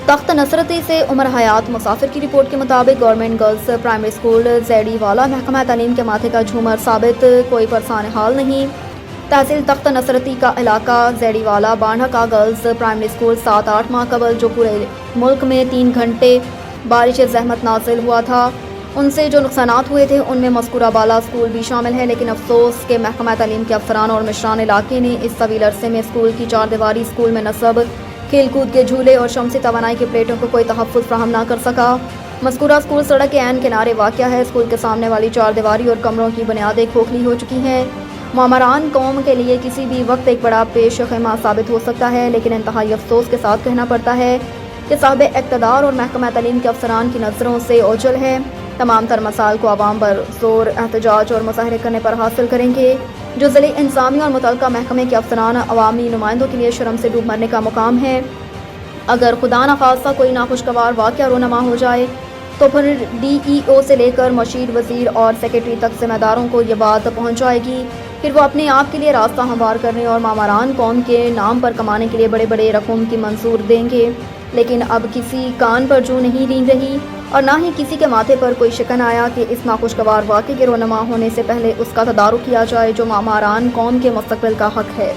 तख्त नसरती से उमर हयात मुसाफिर की रिपोर्ट के मुताबिक गवर्नमेंट गर्ल्स प्राइमरी स्कूल जैडी वाला महकमा तालीम के माथे का झूमर साबित कोई परेशान हाल नहीं। तहसील तख्त नसरती का इलाका जैडी वाला बाढ़ा का गर्ल्स प्राइमरी स्कूल 7-8 माह कबल जो पूरे मुल्क में 3 घंटे बारिश ज़हमत नाजिल हुआ था उनसे जो नुकसानात हुए थे उनमें मज़कूरा बाला स्कूल भी शामिल है। लेकिन अफसोस के महकमा तालीम के अफसरान और मिशरान इलाके ने इस तवील अरसे में स्कूल की 4 दीवारी स्कूल में नस्ब खेल कूद के झूले और शमसी तवानाई के प्लेटों को कोई तहफ़्फ़ुज़ फराहम ना कर सका। मज़कूरा स्कूल सड़क के ऐन किनारे वाक़या है। स्कूल के सामने वाली 4 दीवारी और कमरों की बुनियादें खोखली हो चुकी हैं। मामरान कौम के लिए किसी भी वक्त एक बड़ा पेश ख़ैमा साबित हो सकता है, लेकिन इंतहाई अफसोस के साथ कहना पड़ता है कि साहिब इक़्तिदार और महकमा तालीम के अफसरान की नज़रों से ओझल है। तमाम तर मसाइल को आवाम पर ज़ोर एहतजाज और मुज़ाहरे करने पर हासिल करेंगे। जो ज़िले इंसामी और मुतल्लिक़ा महकमे के अफसरान अवामी नुमाइंदों के लिए शर्म से डूब मरने का मुकाम है। अगर खुदा न खास्ता कोई नाखुशगवार वाक़या रोनमा हो जाए तो फिर DEO से लेकर मशीर वज़ीर और सेक्रेटरी तक ज़िम्मेदारों को ये बात पहुँच जाएगी। फिर वो अपने आप के लिए रास्ता हमवार करने और मामरान कौम के नाम पर कमाने के लिए बड़े बड़े रकम की मंजूर देंगे। लेकिन अब किसी कान पर जू नहीं रींग रही और ना ही किसी के माथे पर कोई शिकन आया कि इस नाखुशगवार वाक़े के रोनमा होने से पहले उसका तदारुक किया जाए जो मामरान कौम के मुस्तक़बिल का हक़ है।